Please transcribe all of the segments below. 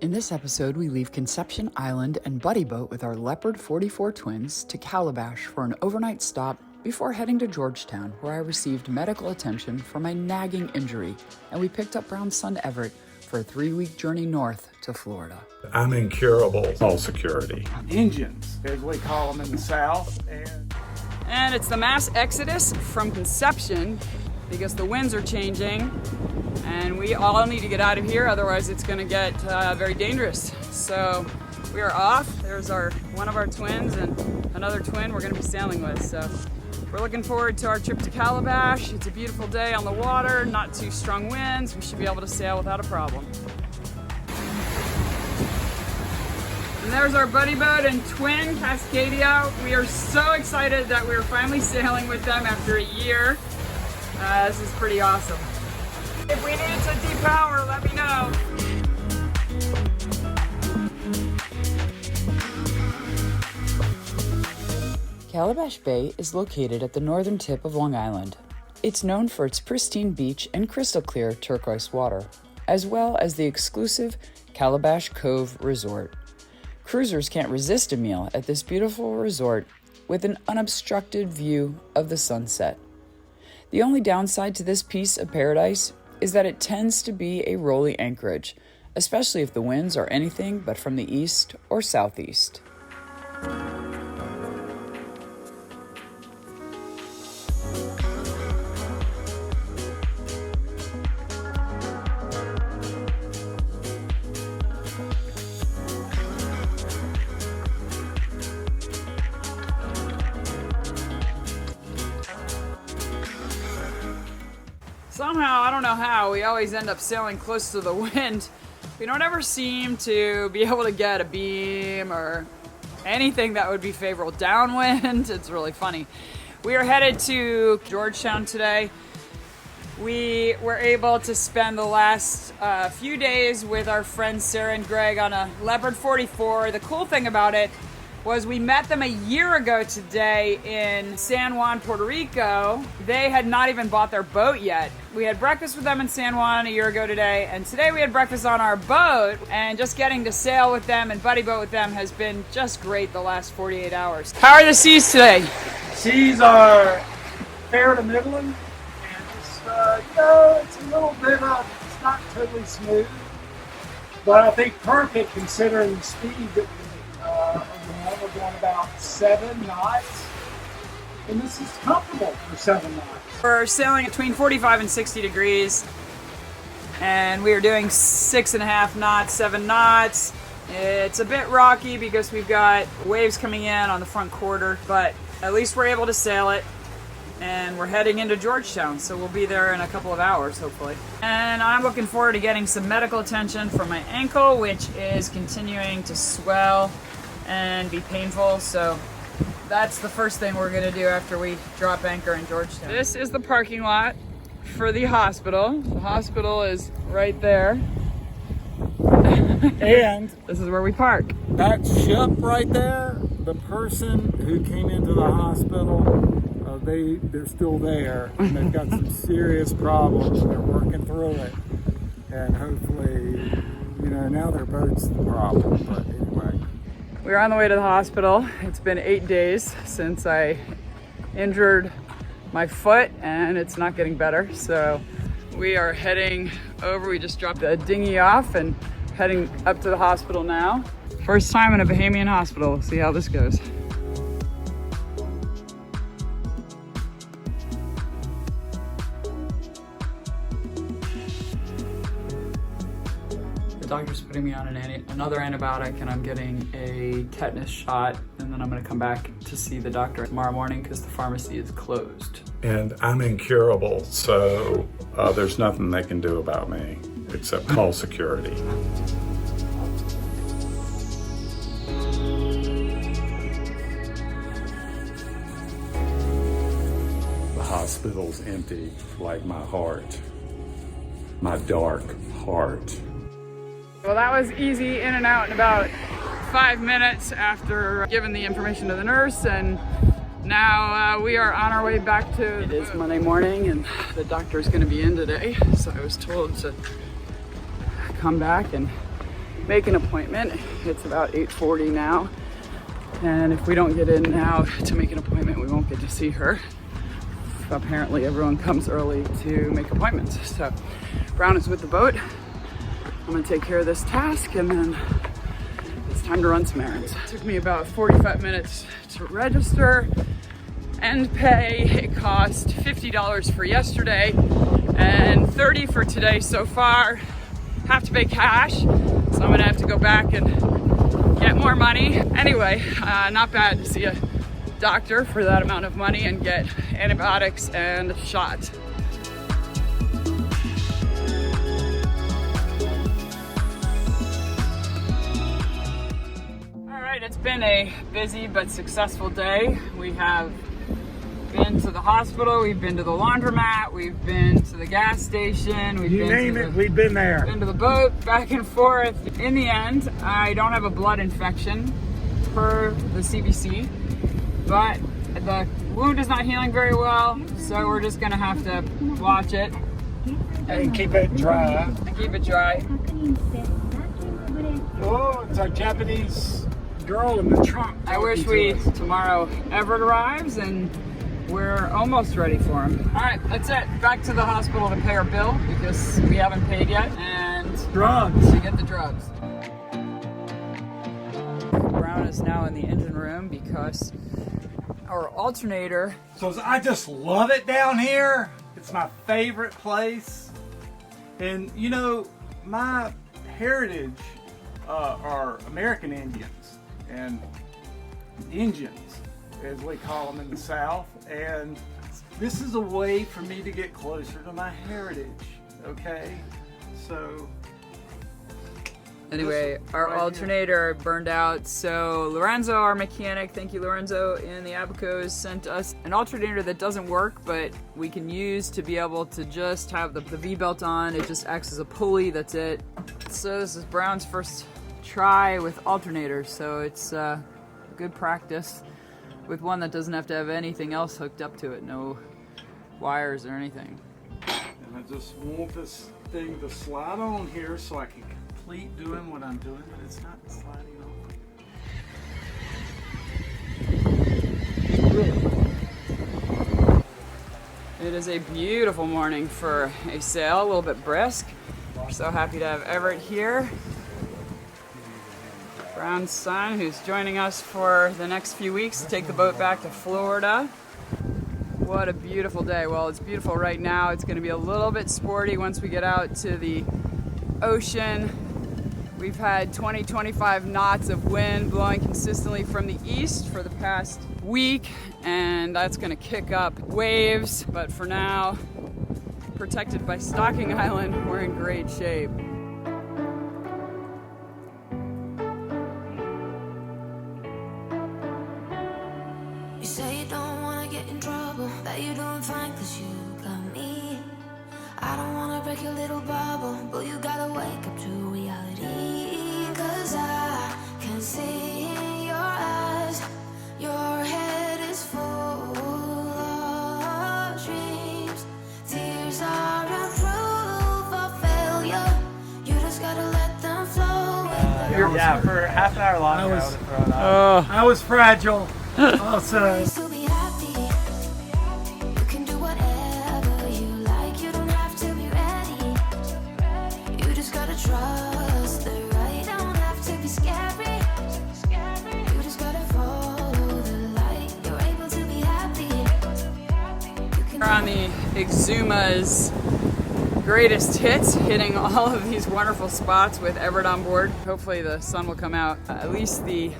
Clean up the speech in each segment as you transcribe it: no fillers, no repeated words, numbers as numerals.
In this episode, we leave Conception Island and buddy boat with our Leopard 44 twins to Calabash for an overnight stop before heading to Georgetown, where I received medical attention for my nagging injury, and we picked up Brown's son Everett for a 3-week journey north to Florida. I'm incurable. All security. Engines, as we call them in the South. And it's the mass exodus from Conception because the winds are changing and we all need to get out of here, otherwise it's going to get very dangerous. So we are off. There's one of our twins and another twin we're going to be sailing with. So we're looking forward to our trip to Calabash. It's a beautiful day on the water, not too strong winds. We should be able to sail without a problem. And there's our buddy boat and twin, Cascadia. We are so excited that we're finally sailing with them after a year. This is pretty awesome. If we need to depower, let me know. Calabash Bay is located at the northern tip of Long Island. It's known for its pristine beach and crystal clear turquoise water, as well as the exclusive Calabash Cove Resort. Cruisers can't resist a meal at this beautiful resort with an unobstructed view of the sunset. The only downside to this piece of paradise is that it tends to be a rolly anchorage, especially if the winds are anything but from the east or southeast. Somehow, I don't know how, we always end up sailing close to the wind. We don't ever seem to be able to get a beam or anything that would be favorable. Downwind, it's really funny. We are headed to Georgetown today. We were able to spend the last few days with our friends Sarah and Greg on a Leopard 44. The cool thing about it was we met them a year ago today in San Juan, Puerto Rico. They had not even bought their boat yet. We had breakfast with them in San Juan a year ago today, and today we had breakfast on our boat, and just getting to sail with them and buddy boat with them has been just great the last 48 hours. How are the seas today? Seas are fair to middling, and it's, it's a little bit it's not totally smooth, but I think perfect considering the speed that we're going about 7 knots, and this is comfortable for 7 knots. We're sailing between 45 and 60 degrees, and we are doing 6.5 knots, 7 knots. It's a bit rocky because we've got waves coming in on the front quarter, but at least we're able to sail it, and we're heading into Georgetown, so we'll be there in a couple of hours, hopefully. And I'm looking forward to getting some medical attention for my ankle, which is continuing to swell and be painful, so that's the first thing we're gonna do after we drop anchor in Georgetown. This is the parking lot for the hospital. The hospital is right there. And This is where we park. that ship right there, the person who came into the hospital, they're still there, and they've got some serious problems. They're working through it, and hopefully, now their boat's the problem. But anyway. We're on the way to the hospital. It's been 8 days since I injured my foot, and it's not getting better. So we are heading over. We just dropped the dinghy off and heading up to the hospital now. First time in a Bahamian hospital. We'll see how this goes. The doctor's putting me on another antibiotic, and I'm getting a tetanus shot, and then I'm gonna come back to see the doctor tomorrow morning because the pharmacy is closed. And I'm incurable, so there's nothing they can do about me except call security. The hospital's empty, like my heart, my dark heart. Well, that was easy, in and out in about 5 minutes after giving the information to the nurse, and now we are on our way back to... It is Monday morning, and the doctor's going to be in today, so I was told to come back and make an appointment. It's about 8:40 now. And if we don't get in now to make an appointment, we won't get to see her. Apparently everyone comes early to make appointments. So Brown is with the boat. I'm gonna take care of this task and then it's time to run some errands. It took me about 45 minutes to register and pay. It cost $50 for yesterday and $30 for today so far. Have to pay cash, so I'm gonna have to go back and get more money. Anyway, not bad to see a doctor for that amount of money and get antibiotics and shots. All right, it's been a busy but successful day. We have been to the hospital, we've been to the laundromat, we've been to the gas station, we've we've been there. Been to the boat, back and forth. In the end, I don't have a blood infection per the CBC, but the wound is not healing very well, so we're just gonna have to watch it And keep it dry. keep it dry. Oh, it's our Japanese girl in the trunk. I wish tomorrow Everett arrives and we're almost ready for him. All right, that's it. Back to the hospital to pay our bill because we haven't paid yet, and Drugs. to get the drugs. Brown is now in the engine room because our alternator. So I just love it down here. It's my favorite place. And you know, my heritage are American Indians and Indians, as we call them in the South. And this is a way for me to get closer to my heritage, okay? So Anyway, our right alternator burned out, so Laurenzo, our mechanic, thank you Laurenzo, in the Abacos sent us an alternator that doesn't work, but we can use to be able to just have the V-belt on. It just acts as a pulley, that's it. So this is Brown's first try with alternators, so it's good practice with one that doesn't have to have anything else hooked up to it, no wires or anything. And I just want this thing to slide on here so I can complete doing what I'm doing, but it's not sliding on. It is a beautiful morning for a sail, a little bit brisk. We're so happy to have Everett here. Brown's son, who's joining us for the next few weeks to take the boat back to Florida. What a beautiful day. Well, it's beautiful right now. It's going to be a little bit sporty once we get out to the ocean. We've had 20-25 knots of wind blowing consistently from the east for the past week, and that's going to kick up waves. But for now, protected by Stocking Island, we're in great shape. You say you don't wanna get in trouble, that you're doing fine cause you got me. I don't wanna break your little bubble, but you gotta wake up to reality. Cause I can see in your eyes, your head is full of dreams. Tears are a proof of failure, you just gotta let them flow. Yeah, for half an hour longer I would have thrown up. I was fragile. Also. To be happy, you can do whatever you like. You don't have to be ready. You just gotta trust the right. Don't have to be scary. You just gotta follow the light. You're able to be happy. We're on the Exumas greatest hits, hitting all of these wonderful spots with Everett on board. Hopefully the sun will come out. At least the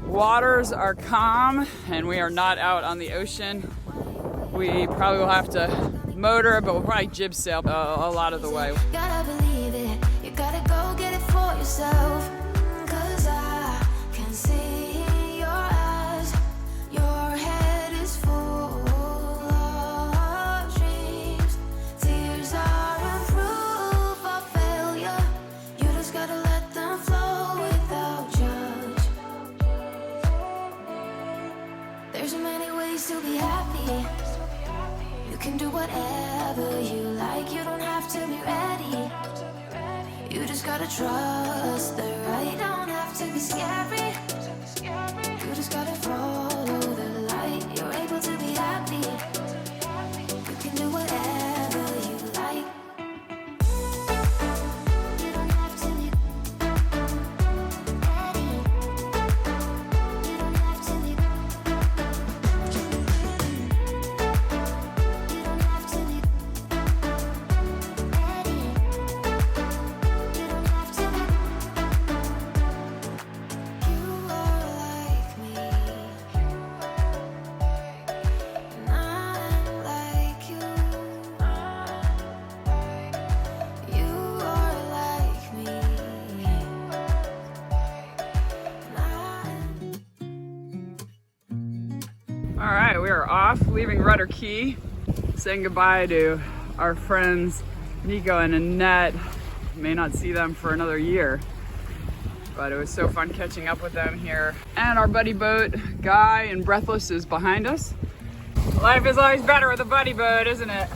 waters are calm and we are not out on the ocean. We probably will have to motor, but we'll probably jib sail a lot of the way. Gotta believe it. You gotta go get it for yourself. Cause I can see in your eyes, your head is full of dreams. Tears are a proof of failure. You just gotta let them flow without judge. There's so many ways to be happy. You can do whatever you like. You don't have to be ready. You just gotta trust the right. Don't have to be scary. You just gotta follow the light. You're able to be happy. You can do whatever you like. You don't have to be ready. You don't have to be. You don't have to be ready. You don't have to be. You are like me, and I'm like you. You are like me, and All right, we are off, leaving Rudder Key, saying goodbye to our friends Nico and Annette. May not see them for another year, but it was so fun catching up with them here. And our buddy boat, Guy and Breathless, is behind us. Life is always better with a buddy boat, isn't it?